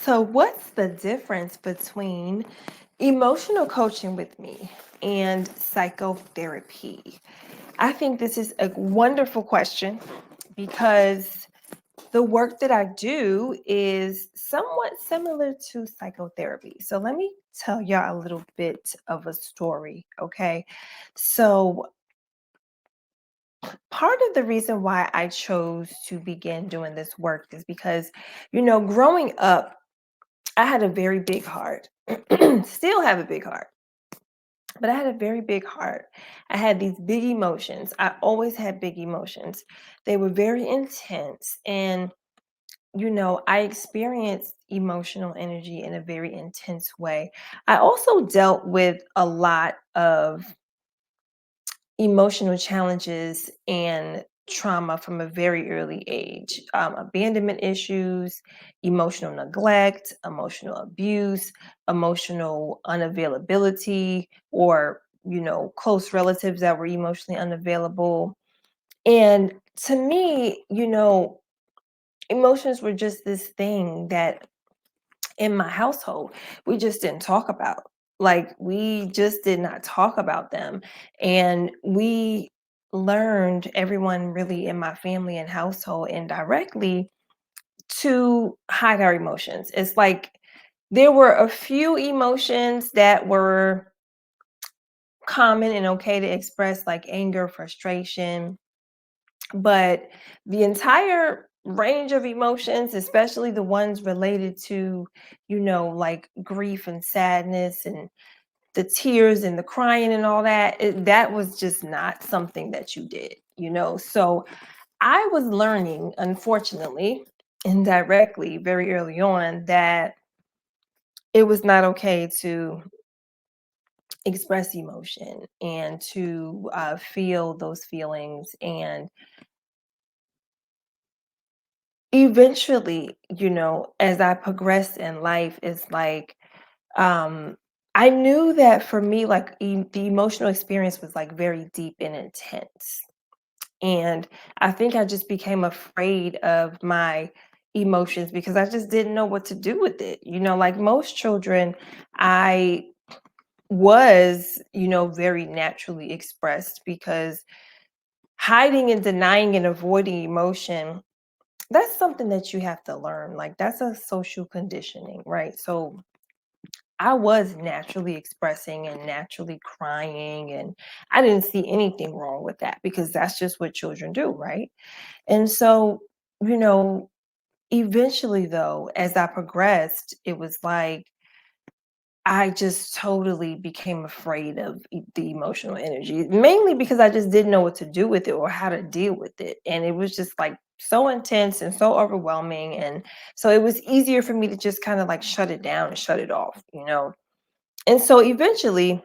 So, what's the difference between emotional coaching with me and psychotherapy? I think this is a wonderful question because the work that I do is somewhat similar to psychotherapy. So, let me tell y'all a little bit of a story, okay? So, part of the reason why I chose to begin doing this work is because, growing up, I had a very big heart. Still have a big heart, but I had a very big heart. I had these big emotions. I always had big emotions. They were very intense. And, I experienced emotional energy in a very intense way. I also dealt with a lot of emotional challenges and trauma from a very early age, abandonment issues, emotional neglect, emotional abuse, emotional unavailability, or close relatives that were emotionally unavailable. And to me, emotions were just this thing that in my household we just didn't talk about. Like, we just did not talk about them. And we learned, everyone really in my family and household indirectly, to hide our emotions. It's like there were a few emotions that were common and okay to express, like anger, frustration, but the entire range of emotions, especially the ones related to, like grief and sadness and the tears and the crying and all that, that was just not something that you did. So I was learning, unfortunately, indirectly, very early on, that it was not okay to express emotion and to feel those feelings. And eventually, as I progressed in life, it's like, um, I knew that for me, like, the emotional experience was like very deep and intense. And I think I just became afraid of my emotions because I just didn't know what to do with it. Like most children, I was, very naturally expressed because hiding and denying and avoiding emotion, that's something that you have to learn. Like, that's a social conditioning, right? So I was naturally expressing and naturally crying, and I didn't see anything wrong with that because that's just what children do, right? And so, you know, eventually, though, as I progressed, it was like I just totally became afraid of the emotional energy, mainly because I just didn't know what to do with it or how to deal with it. And it was just like so intense and so overwhelming. And so it was easier for me to just kind of like shut it down and shut it off. And so eventually,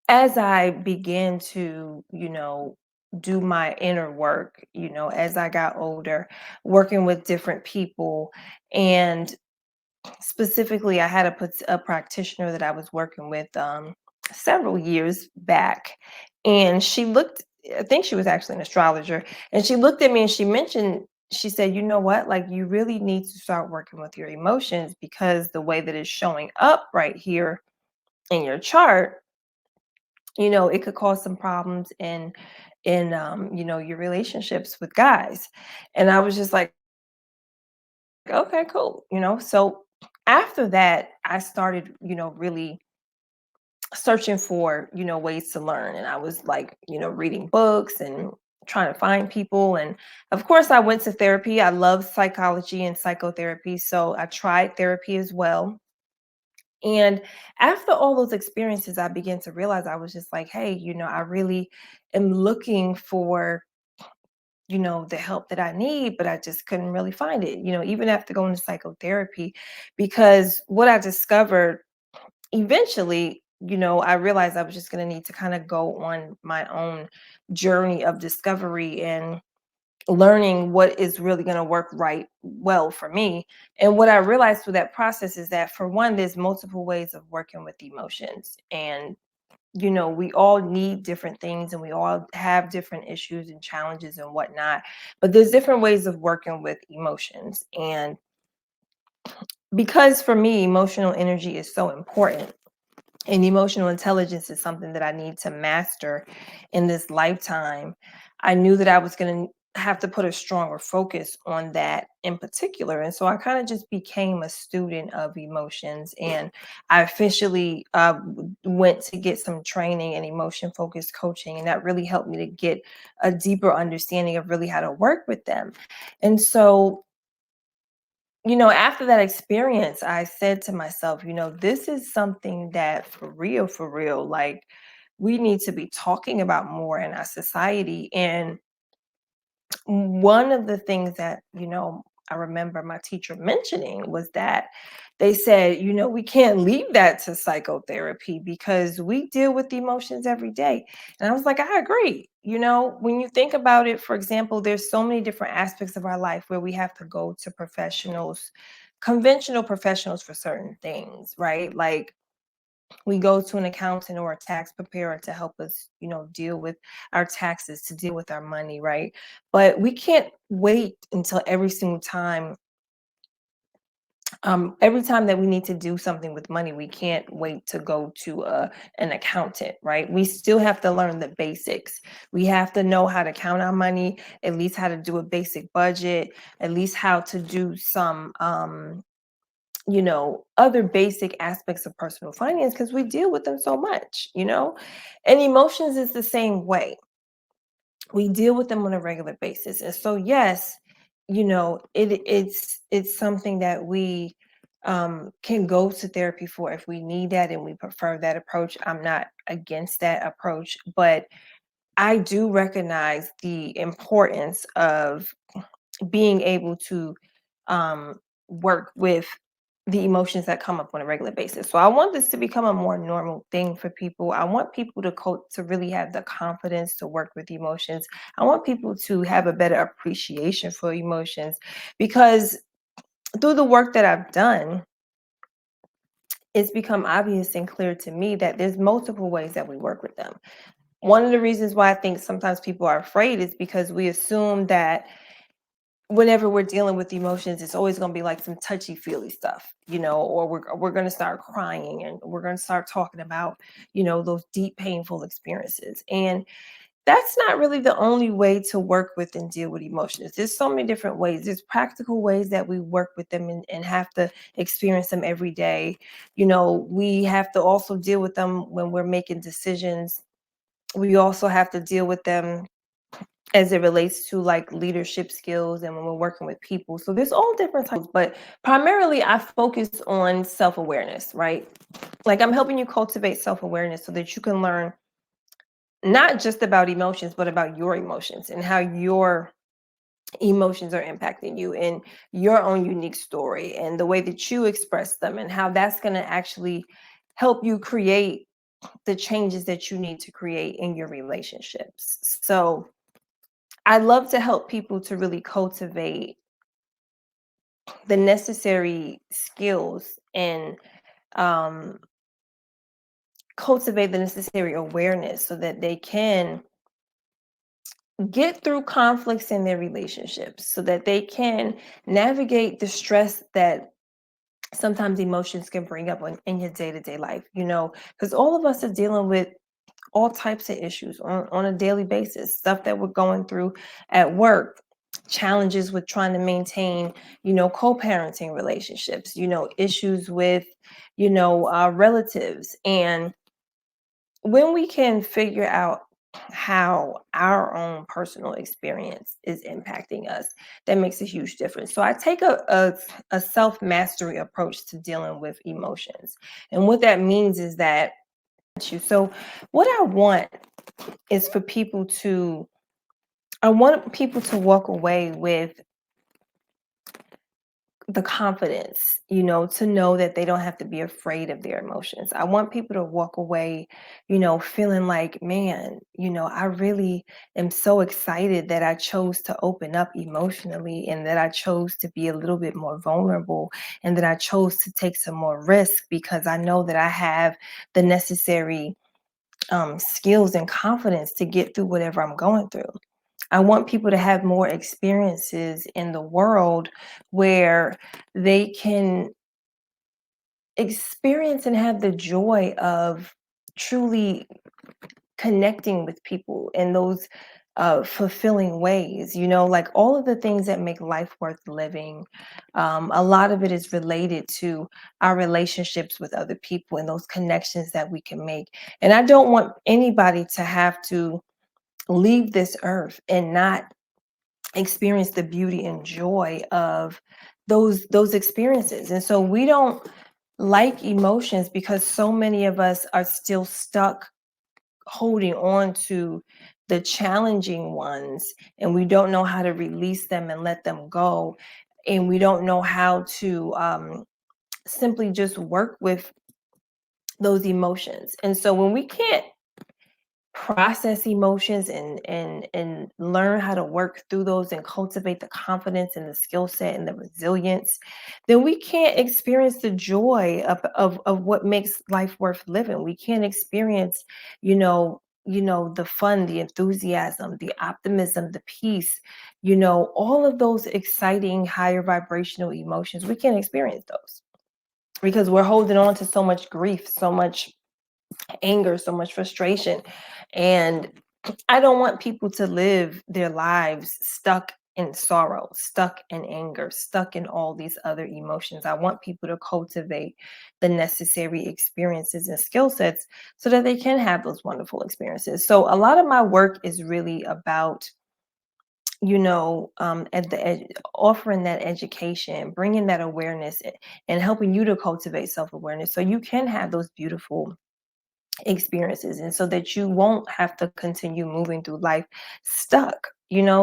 as I began to, do my inner work, as I got older, working with different people, and specifically, I had a practitioner that I was working with several years back, and I think she was actually an astrologer, and she looked at me and she said, "You know what? Like, you really need to start working with your emotions because the way that it's showing up right here in your chart, it could cause some problems in your relationships with guys." And I was just like, okay, cool. So after that, I started, really searching for, ways to learn. And I was like, reading books and trying to find people. And of course, I went to therapy. I love psychology and psychotherapy. So I tried therapy as well. And after all those experiences, I began to realize, I was just like, hey, I really am looking for, the help that I need, but I just couldn't really find it, even after going to psychotherapy, because what I discovered eventually, I realized I was just going to need to kind of go on my own journey of discovery and learning what is really going to work right well for me. And what I realized through that process is that, for one, there's multiple ways of working with emotions. And we all need different things and we all have different issues and challenges and whatnot. But there's different ways of working with emotions. And because for me, emotional energy is so important. And emotional intelligence is something that I need to master in this lifetime. I knew that I was going to have to put a stronger focus on that in particular. And so I kind of just became a student of emotions. And I officially went to get some training in emotion focused coaching. And that really helped me to get a deeper understanding of really how to work with them. And so, after that experience, I said to myself, this is something that for real, like we need to be talking about more in our society. And one of the things that, I remember my teacher mentioning was that they said, we can't leave that to psychotherapy because we deal with emotions every day. And I was like, I agree. When you think about it, for example, there's so many different aspects of our life where we have to go to professionals, conventional professionals for certain things, right? Like we go to an accountant or a tax preparer to help us, deal with our taxes, to deal with our money, right? But we can't wait until every time that we need to do something with money, we can't wait to go to an accountant, right? We still have to learn the basics. We have to know how to count our money, at least how to do a basic budget, at least how to do some other basic aspects of personal finance because we deal with them so much. And emotions is the same way. We deal with them on a regular basis. And so, yes, it's something that we can go to therapy for if we need that and we prefer that approach. I'm not against that approach, but I do recognize the importance of being able to work with the emotions that come up on a regular basis. So I want this to become a more normal thing for people. I want people to really have the confidence to work with emotions. I want people to have a better appreciation for emotions because through the work that I've done, it's become obvious and clear to me that there's multiple ways that we work with them. One of the reasons why I think sometimes people are afraid is because we assume that whenever we're dealing with emotions, it's always going to be like some touchy feely stuff, or we're going to start crying and we're going to start talking about, those deep, painful experiences. And that's not really the only way to work with and deal with emotions. There's so many different ways. There's practical ways that we work with them and have to experience them every day. We have to also deal with them when we're making decisions. We also have to deal with them as it relates to like leadership skills and when we're working with people. So there's all different types, but primarily I focus on self-awareness, right? Like I'm helping you cultivate self-awareness so that you can learn not just about emotions, but about your emotions and how your emotions are impacting you and your own unique story and the way that you express them and how that's going to actually help you create the changes that you need to create in your relationships. So I love to help people to really cultivate the necessary skills and um, cultivate the necessary awareness so that they can get through conflicts in their relationships, so that they can navigate the stress that sometimes emotions can bring up in your day-to-day life, because all of us are dealing with all types of issues on a daily basis, stuff that we're going through at work, challenges with trying to maintain, co-parenting relationships, issues with, relatives. And when we can figure out how our own personal experience is impacting us, that makes a huge difference. So I take a self-mastery approach to dealing with emotions. And what that means is that so what is for people to I want people to walk away with the confidence, to know that they don't have to be afraid of their emotions. I want people to walk away, feeling like, man, I really am so excited that I chose to open up emotionally and that I chose to be a little bit more vulnerable and that I chose to take some more risk because I know that I have the necessary skills and confidence to get through whatever I'm going through. I want people to have more experiences in the world where they can experience and have the joy of truly connecting with people in those fulfilling ways, like all of the things that make life worth living. A lot of it is related to our relationships with other people and those connections that we can make. And I don't want anybody to have to leave this earth and not experience the beauty and joy of those experiences. And so we don't like emotions because so many of us are still stuck holding on to the challenging ones, and we don't know how to release them and let them go, and we don't know how to simply just work with those emotions. And so when we can't process emotions and learn how to work through those and cultivate the confidence and the skill set and the resilience, then we can't experience the joy of what makes life worth living. We can't experience, the fun, the enthusiasm, the optimism, the peace, all of those exciting higher vibrational emotions. We can't experience those because we're holding on to so much grief, so much anger, so much frustration. And I don't want people to live their lives stuck in sorrow, stuck in anger, stuck in all these other emotions. I want people to cultivate the necessary experiences and skill sets so that they can have those wonderful experiences. So a lot of my work is really about offering that education, bringing that awareness, and helping you to cultivate self-awareness so you can have those beautiful experiences, and so that you won't have to continue moving through life stuck,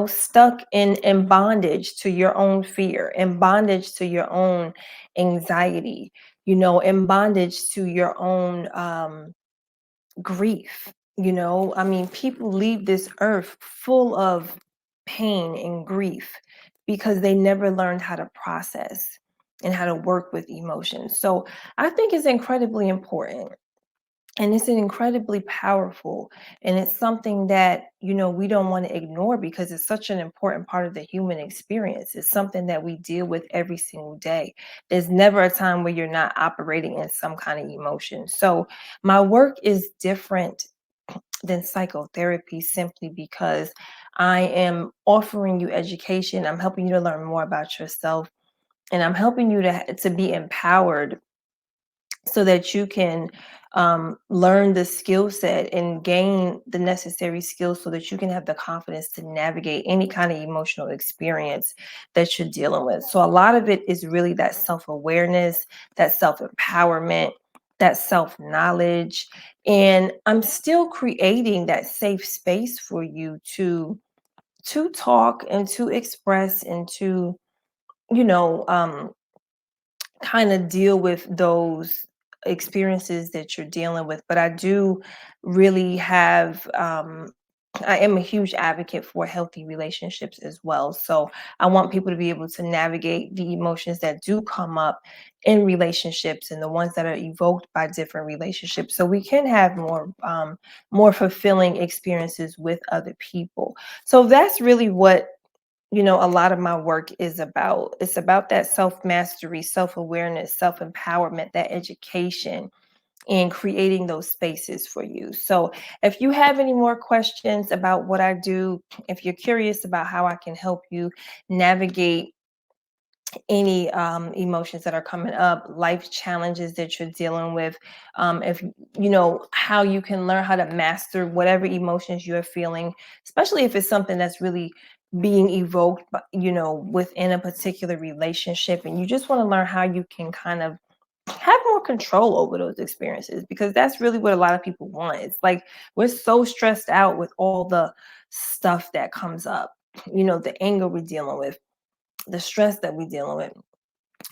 stuck in bondage to your own fear, in bondage to your own anxiety, in bondage to your own grief. I mean, people leave this earth full of pain and grief because they never learned how to process and how to work with emotions. So I think it's incredibly important, and it's incredibly powerful, and it's something that, we don't want to ignore because it's such an important part of the human experience. It's something that we deal with every single day. There's never a time where you're not operating in some kind of emotion. So my work is different than psychotherapy simply because I am offering you education. I'm helping you to learn more about yourself, and I'm helping you to be empowered so that you can learn the skill set and gain the necessary skills so that you can have the confidence to navigate any kind of emotional experience that you're dealing with. So, a lot of it is really that self awareness, that self empowerment, that self knowledge. And I'm still creating that safe space for you to talk and to express and to you know um kind of deal with those experiences that you're dealing with. But I do really have, I am a huge advocate for healthy relationships as well. So I want people to be able to navigate the emotions that do come up in relationships and the ones that are evoked by different relationships so we can have more fulfilling experiences with other people. So that's really what a lot of my work is about. It's about that self mastery, self awareness, self empowerment, that education, and creating those spaces for you. So, if you have any more questions about what I do, if you're curious about how I can help you navigate any emotions that are coming up, life challenges that you're dealing with, if how you can learn how to master whatever emotions you're feeling, especially if it's something that's really being evoked, within a particular relationship, and you just want to learn how you can kind of have more control over those experiences, because that's really what a lot of people want. It's like we're so stressed out with all the stuff that comes up, the anger we're dealing with, the stress that we're dealing with.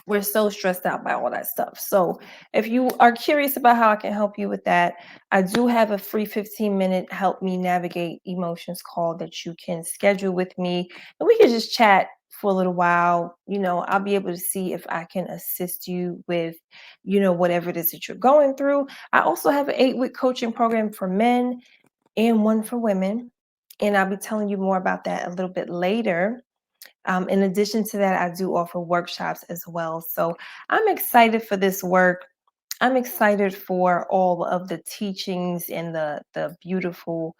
We're so stressed out by all that stuff. So if you are curious about how I can help you with that, I do have a free 15-minute help me navigate emotions call that you can schedule with me. And we can just chat for a little while. I'll be able to see if I can assist you with, whatever it is that you're going through. I also have an 8-week coaching program for men and one for women. and I'll be telling you more about that a little bit later. In addition to that, I do offer workshops as well. So I'm excited for this work. I'm excited for all of the teachings and the beautiful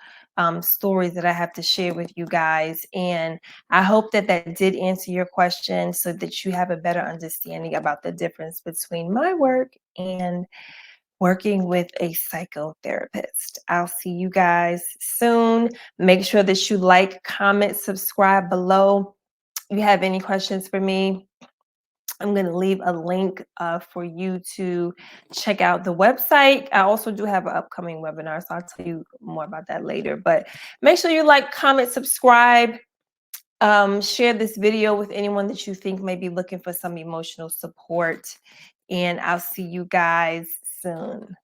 stories that I have to share with you guys. And I hope that that did answer your question so that you have a better understanding about the difference between my work and working with a psychotherapist. I'll see you guys soon. Make sure that you like, comment, subscribe below. If you have any questions for me, I'm going to leave a link for you to check out the website. I also do have an upcoming webinar, so I'll tell you more about that later. But make sure you like, comment, subscribe, share this video with anyone that you think may be looking for some emotional support. And I'll see you guys soon.